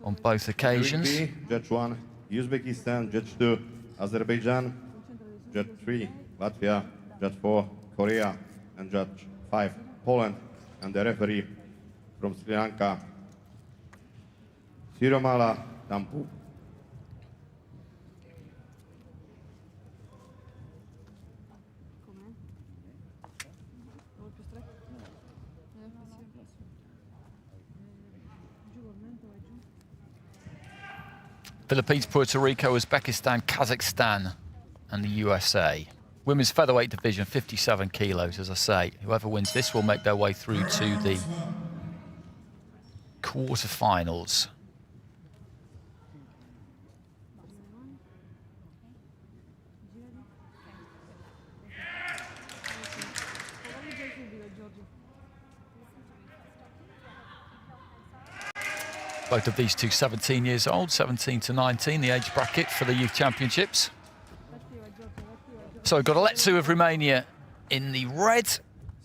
on both occasions. Judge 1, Uzbekistan. Judge 2, Azerbaijan. Judge 3, Latvia. Judge 4, Korea. And Judge 5, Poland. And the referee from Sri Lanka, Siromala Tampu. Philippines, Puerto Rico, Uzbekistan, Kazakhstan, and the USA. Women's featherweight division, 57 kilos, as I say. Whoever wins this will make their way through to the quarterfinals. Both of these two 17 years old, 17 to 19, the age bracket for the Youth Championships. So we've got ALECU of Romania in the red.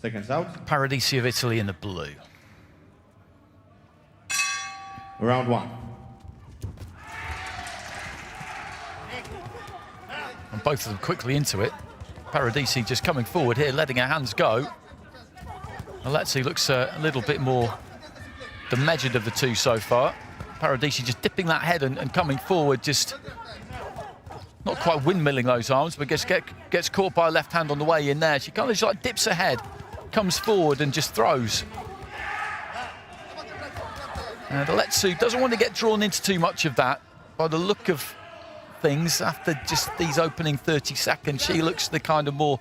Seconds out. PARADISI of Italy in the blue. Round 1. And both of them quickly into it. PARADISI just coming forward here, letting her hands go. ALECU looks a little bit more the measured of the two so far. PARADISI just dipping that head and coming forward, just not quite windmilling those arms, but gets caught by a left hand on the way in there. She kind of just like dips her head, comes forward and just throws. And ALECU doesn't want to get drawn into too much of that. By the look of things, after just these opening 30 seconds, she looks the kind of more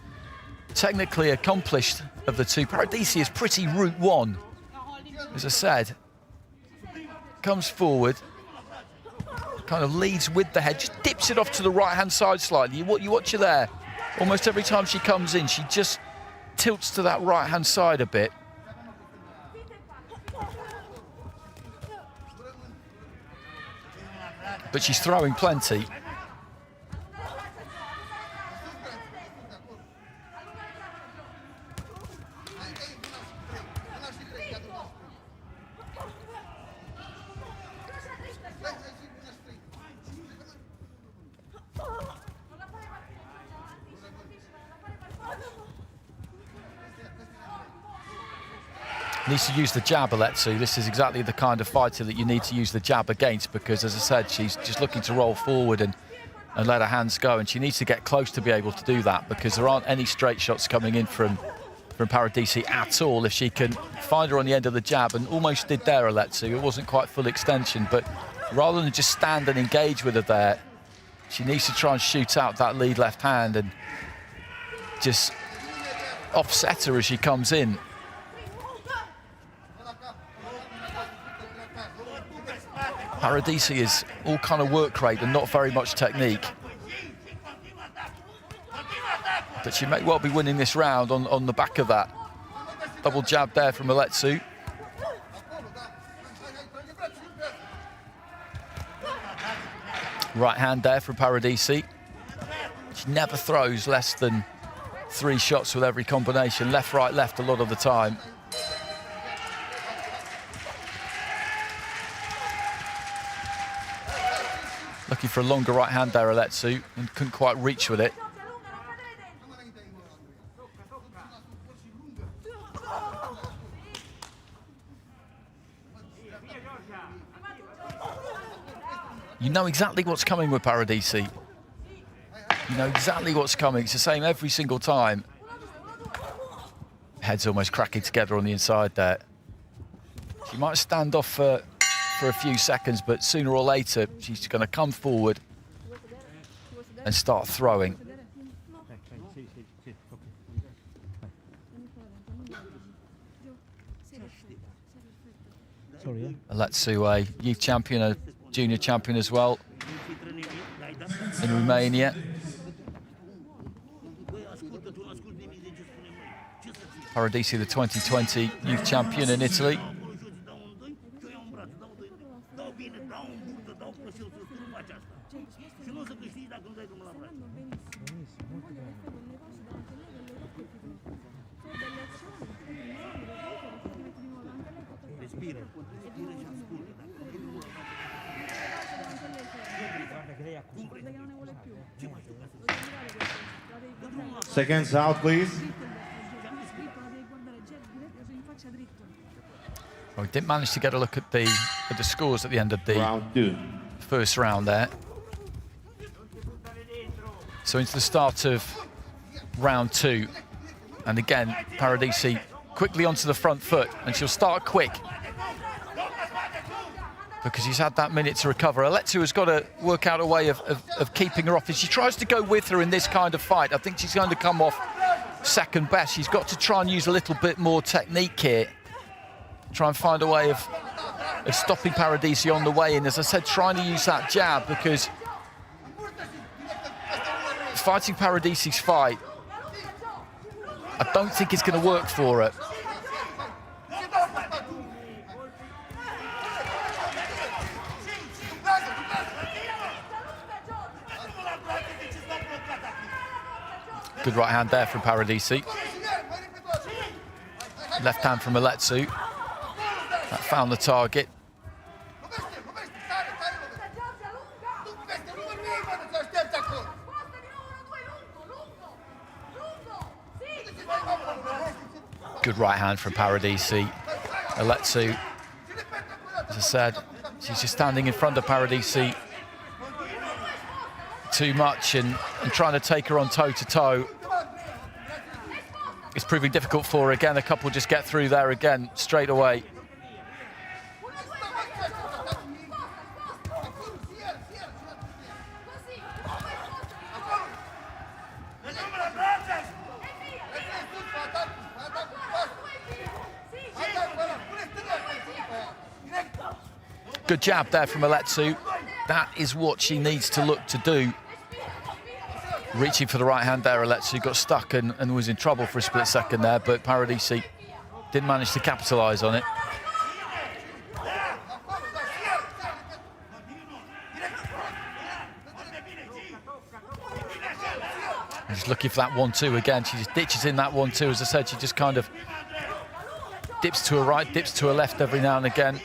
technically accomplished of the two. PARADISI is pretty route one. As I said, comes forward, kind of leads with the head, just dips it off to the right-hand side slightly. You watch her there. Almost every time she comes in, she just tilts to that right-hand side a bit. But she's throwing plenty. Needs to use the jab, ALECU. This is exactly the kind of fighter that you need to use the jab against, because, as I said, she's just looking to roll forward and let her hands go, and she needs to get close to be able to do that, because there aren't any straight shots coming in from PARADISI at all. If she can find her on the end of the jab, and almost did there, ALECU. It wasn't quite full extension, but rather than just stand and engage with her there, she needs to try and shoot out that lead left hand and just offset her as she comes in. PARADISI is all kind of work rate and not very much technique. But she may well be winning this round on the back of that. Double jab there from ALECU. Right hand there from PARADISI. She never throws less than 3 shots with every combination. Left, right, left a lot of the time. Looking for a longer right hand there, ALECU, and couldn't quite reach with it. You know exactly what's coming with PARADISI. You know exactly what's coming. It's the same every single time. Head's almost cracking together on the inside there. She might stand off for a few seconds, but sooner or later she's going to come forward and start throwing. ALECU, a youth champion, a junior champion as well in Romania. PARADISI, the 2020 youth champion in Italy. Seconds out, please. Well, we didn't manage to get a look at the scores at the end of the Round 2. first round there. So into the start of round 2. And again, Paradisi quickly onto the front foot, and she'll start quick because she's had that minute to recover. ALECU has got to work out a way of keeping her off. If she tries to go with her in this kind of fight, I think she's going to come off second best. She's got to try and use a little bit more technique here. Try and find a way of stopping Paradisi on the way in. As I said, trying to use that jab, because fighting Paradisi's fight, I don't think it's going to work for her. Good right hand there from Paradisi. Left hand from ALECU. That found the target. Good right hand from Paradisi. ALECU, as I said, she's just standing in front of Paradisi too much and trying to take her on toe-to-toe. It's proving difficult for her again. A couple just get through there again straight away. Good jab there from ALECU. That is what she needs to look to do. Reaching for the right hand there, ALECU got stuck and was in trouble for a split second there, but Paradisi didn't manage to capitalise on it. She's looking for that 1-2 again. She just ditches in that 1-2. As I said, she just kind of dips to her right, dips to her left every now and again.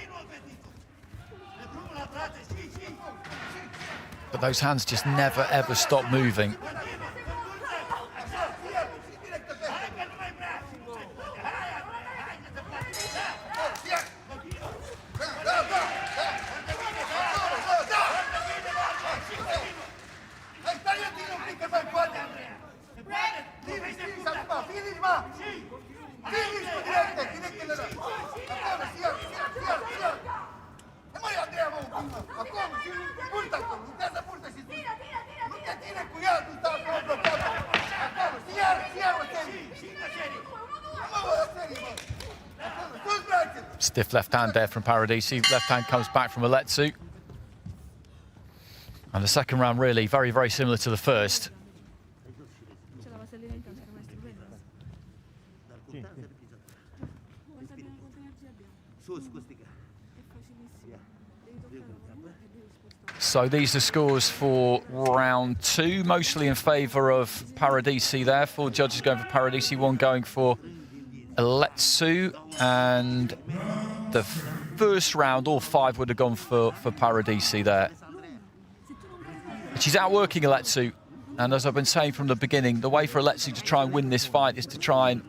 But those hands just never, ever stop moving. Stiff left hand there from Paradisi. Left hand comes back from ALECU. And the second round really very, very similar to the first. So these are scores for round 2, mostly in favour of Paradisi there. 4 judges going for Paradisi, 1 going for ALECU, and the first round, all 5 would have gone for Paradisi there. But she's outworking ALECU, and as I've been saying from the beginning, the way for ALECU to try and win this fight is to try and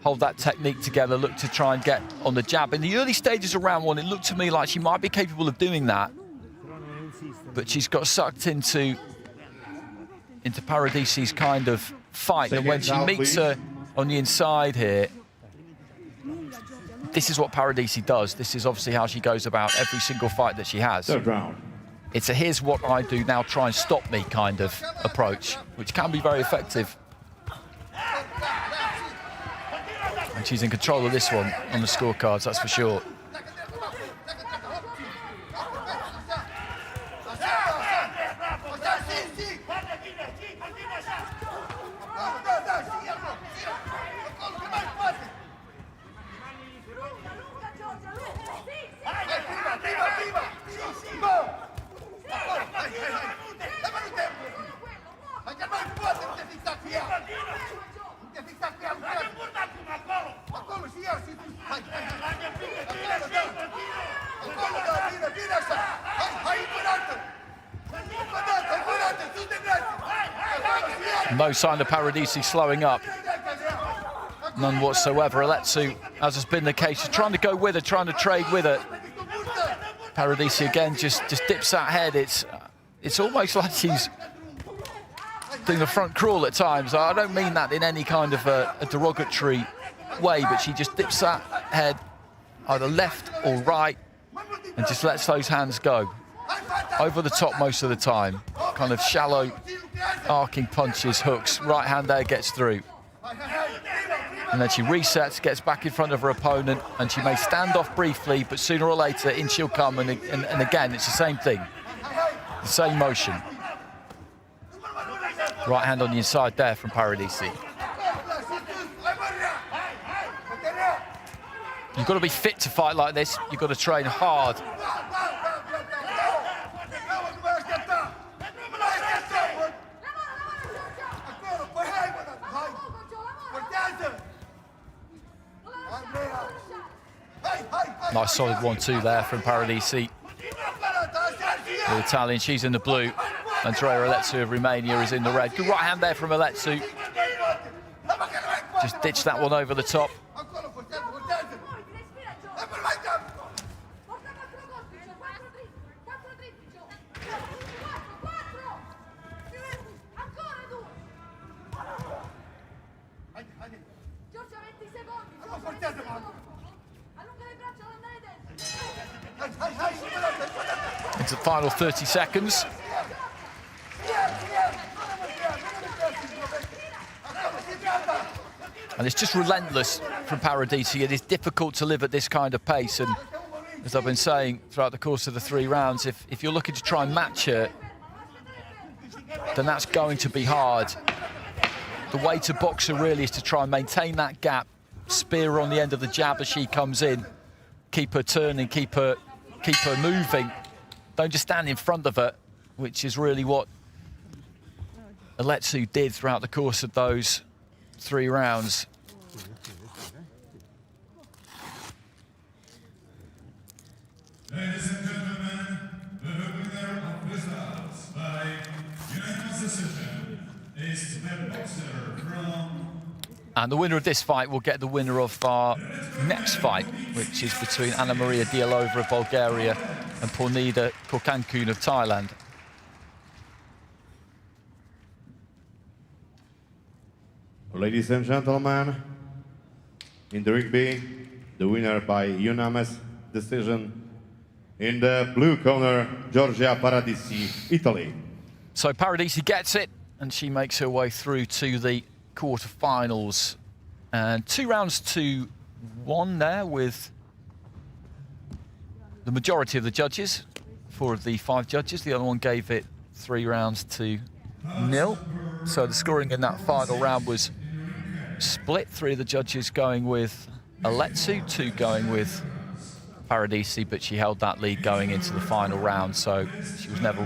hold that technique together, look to try and get on the jab. In the early stages of round 1, it looked to me like she might be capable of doing that, but she's got sucked into Paradisi's kind of fight, and when she meets her on the inside here, this is what Paradisi does. This is obviously how she goes about every single fight that she has. Third round. It's a here's what I do, now try and stop me kind of approach, which can be very effective. And she's in control of this one on the scorecards, that's for sure. No sign of Paradisi slowing up. None whatsoever. ALECU, as has been the case, is trying to go with her, trying to trade with her. Paradisi again just dips that head. It's almost like she's doing a front crawl at times. I don't mean that in any kind of a derogatory way, but she just dips that head either left or right and just lets those hands go. Over the top most of the time. Kind of shallow, arcing punches, hooks. Right hand there gets through. And then she resets, gets back in front of her opponent, and she may stand off briefly, but sooner or later in she'll come, and again, it's the same thing. The same motion. Right hand on the inside there from Paradisi. You've got to be fit to fight like this. You've got to train hard. Nice solid 1-2 there from Paradisi. The Italian, she's in the blue. Andreea ALECU of Romania is in the red. Good right hand there from ALECU. Just ditched that one over the top. Into the final 30 seconds. And it's just relentless from Paradisi. It is difficult to live at this kind of pace. And as I've been saying throughout the course of the 3 rounds, if you're looking to try and match her, then that's going to be hard. The way to box her really is to try and maintain that gap, spear her on the end of the jab as she comes in, keep her turning, keep her moving. Don't just stand in front of her, which is really what ALECU did throughout the course of those 3 rounds. Ladies and gentlemen, the winner of results by unanimous decision is the boxer from... And the winner of this fight will get the winner of our next fight, which is between Anna Maria Dialova of Bulgaria and Pornida Korkankun of Thailand. Ladies and gentlemen, in the ring B, the winner by unanimous decision in the blue corner, Giorgia Paradisi, Italy. So Paradisi gets it, and she makes her way through to the quarterfinals. And 2 rounds to 1 there with the majority of the judges. 4 of the 5 judges. The other one gave it 3 rounds to 0. So the scoring in that final round was split. 3 of the judges going with ALECU, 2 going with Paradisi, but she held that lead going into the final round, so she was never